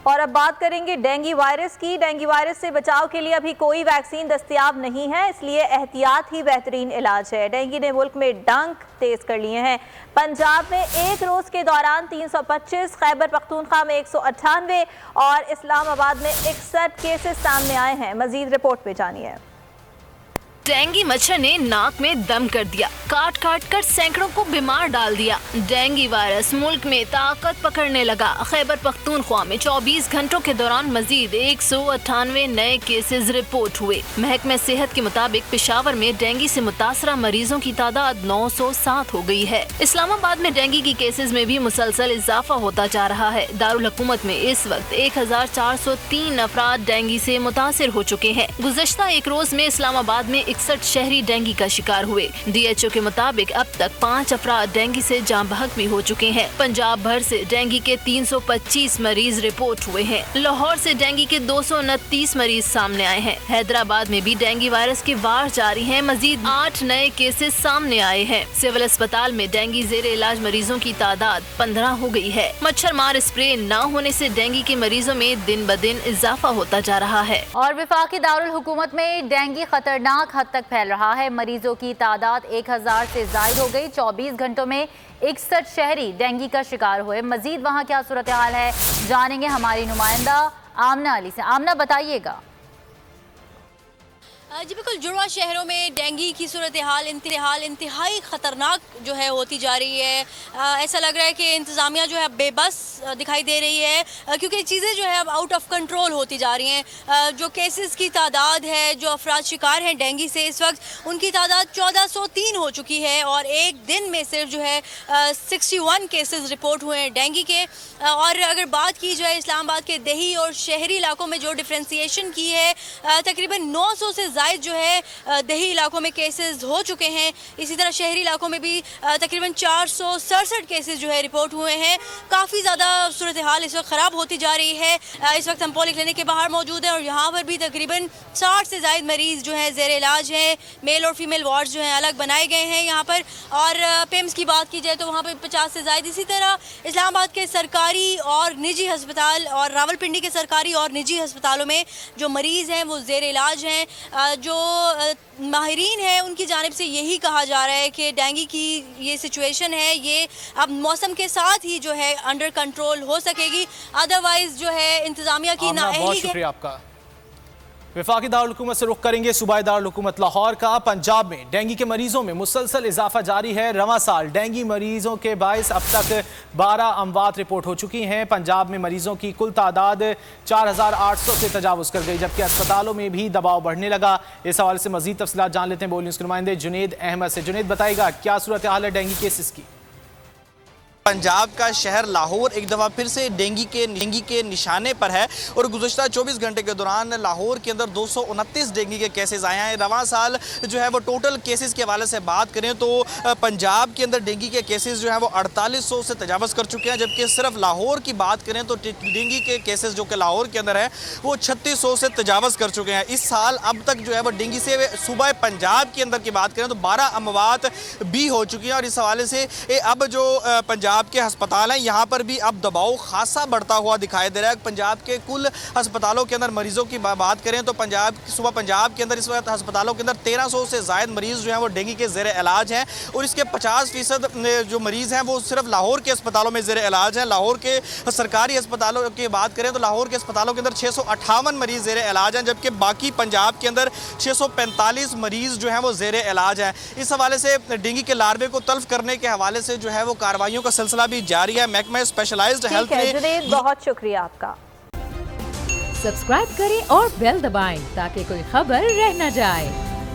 और अब बात करेंगे डेंगू वायरस की। डेंगू वायरस से बचाव के लिए अभी कोई वैक्सीन दस्तयाब नहीं है, इसलिए एहतियात ही बेहतरीन इलाज है। डेंगू ने मुल्क में डंक तेज कर लिए हैं। पंजाब में एक रोज के दौरान 325, खैबर पख्तूनख्वा में 198 और इस्लामाबाद में 61 केसेस सामने आए हैं। मजीद रिपोर्ट पे जानिए। डेंगू मच्छर ने नाक में दम कर दिया, काट काट कर सैकड़ों को बीमार डाल दिया। डेंगू वायरस मुल्क में ताकत पकड़ने लगा। खैबर पख्तूनख्वा में 24 घंटों के दौरान मजीद 198 नए केसेस रिपोर्ट हुए। महकमे सेहत के मुताबिक पेशावर में डेंगू से मुतासरा मरीजों की तादाद 907 हो गई है। इस्लामाबाद में डेंगू की केसेस में भी मुसलसल इजाफा होता जा रहा है। दारुल हुकूमत में इस वक्त 1403 अफराद डेंगू से मुतासिर हो चुके हैं। गुज़श्ता एक रोज में इस्लामाबाद में 61 शहरी डेंगू का शिकार हुए। DHO के मुताबिक अब तक 5 अफराद डेंगू से जान बहक भी हो चुके हैं। पंजाब भर से डेंगू के 325 मरीज रिपोर्ट हुए हैं। लाहौर से डेंगू के 229 मरीज सामने आए हैं। हैदराबाद में भी डेंगू वायरस के वार जारी हैं। मजीद 8 नए केसेस सामने आए हैं। सिविल अस्पताल में डेंगू जेरे इलाज मरीजों की तादाद 15 हो गई है। मच्छर मार स्प्रे न होने से डेंगू के मरीजों में दिन ब दिन इजाफा होता जा रहा है। और वफाकी दारुल हुकूमत में डेंगू खतरनाक हद तक फैल रहा है। मरीजों की तादाद 1000 से जायद हो गई। 24 घंटों में 61 शहरी डेंगू का शिकार हुए। मजीद वहाँ क्या सूरत हाल है जानेंगे हमारी नुमाइंदा आमना अली से। आमना, बताइएगा। जी बिल्कुल, जुड़वा शहरों में डेंगू की सूरत हाल इंतहाई ख़तरनाक जो है होती जा रही है। ऐसा लग रहा है कि इंतज़ामिया जो है बेबस दिखाई दे रही है, क्योंकि चीज़ें जो है अब आउट ऑफ कंट्रोल होती जा रही हैं। जो केसेस की तादाद है, जो अफराद शिकार हैं डेंगू से, इस वक्त उनकी तादाद 1403 हो चुकी है और एक दिन में सिर्फ जो है 61 केसेस रिपोर्ट हुए हैं डेंगू के। और अगर बात की जाए इस्लामाबाद के देही और शहरी इलाकों में जो डिफ्रेंसिएशन की है, तकरीबन 900 से ज़ायद जो है देही इलाकों में केसेस हो चुके हैं। इसी तरह शहरी इलाकों में भी तकरीबन 467 केसेस जो है रिपोर्ट हुए हैं। काफ़ी ज़्यादा सूरत हाल इस वक्त ख़राब होती जा रही है। इस वक्त हम पोलियो क्लिनिक के बाहर मौजूद हैं और यहाँ पर भी तकरीबन 60 से ज़ायद मरीज़ जो हैं ज़ेर इलाज हैं। मेल और फीमेल वार्ड्स जो हैं अलग बनाए गए हैं यहाँ पर। और पेम्स की बात की जाए तो वहाँ पर 50 से ज़ायद। इसी तरह इस्लामाबाद के सरकारी और निजी अस्पताल और रावलपिंडी के सरकारी और निजी अस्पतालों में जो मरीज़ हैं वो ज़ेर इलाज हैं। जो माहिरीन है उनकी जानिब से यही कहा जा रहा है कि डेंगू की ये सिचुएशन है, ये अब मौसम के साथ ही जो है अंडर कंट्रोल हो सकेगी। अदरवाइज जो है इंतजामिया की नाअहली। बहुत शुक्रिया आपका। वफाकी दारुल हुकूमत से रुख करेंगे सूबाई दारुल हुकूमत लाहौर का। पंजाब में डेंगू के मरीजों में मुसलसल इजाफा जारी है। रवां साल डेंगू मरीजों के बायस अब तक 12 अमवात रिपोर्ट हो चुकी हैं। पंजाब में मरीजों की कुल तादाद 4800 से तजावुज़ कर गई, जबकि अस्पतालों में भी दबाव बढ़ने लगा। इस हवाले से मजीद तफसीलात जान लेते हैं बोल न्यूज़ के नुमाइंदे जुनेद अहमद से। जुनेद, बताएगा क्या सूरत हाल है डेंगू केसेस की? पंजाब का शहर लाहौर एक दफ़ा फिर से डेंगू के निशाने पर है और गुज़श्ता 24 घंटे के दौरान लाहौर के अंदर 229 डेंगू के केसेस आए हैं। रवां साल जो है वो टोटल केसेस के हवाले से बात करें तो पंजाब के अंदर डेंगू के केसेस जो हैं वो 4800 से तजावज़ कर चुके हैं, जबकि सिर्फ लाहौर की बात करें तो डेंगू के केसेस जो कि लाहौर के अंदर है वो 3600 से तजावज़ कर चुके हैं। इस साल अब तक जो है वो डेंगू से सूबा पंजाब के अंदर की बात करें तो 12 अमवात भी हो चुकी हैं। और इस हवाले से अब जो पंजाब के अस्पताल हैं यहाँ पर भी अब दबाव खासा बढ़ता हुआ दिखाई दे रहा है। पंजाब के कुल अस्पतालों के अंदर मरीजों की बात करें तो पंजाब के अंदर इस वक्त अस्पतालों के अंदर 1300 से ज़ायद मरीज़ जो हैं वो डेंगू के ज़ेर इलाज हैं और इसके 50% जो मरीज़ हैं वो सिर्फ लाहौर के अस्पतालों में ज़ेर इलाज हैं। लाहौर के सरकारी अस्पतालों की बात करें तो लाहौर के अस्पतालों के अंदर 658 मरीज़ ज़ेर इलाज हैं, जबकि बाकी पंजाब के अंदर 645 मरीज़ जो हैं वो ज़ेर इलाज हैं। इस हवाले से डेंगू के लार्वे को तल्फ करने के हवाले से जो है वो कार्रवाइयों का सिलसिला भी जारी है। महकमा स्पेशलाइज्ड हेल्थ ने बहुत शुक्रिया आपका। सब्सक्राइब करें और बेल दबाएं ताकि कोई खबर रह न जाए।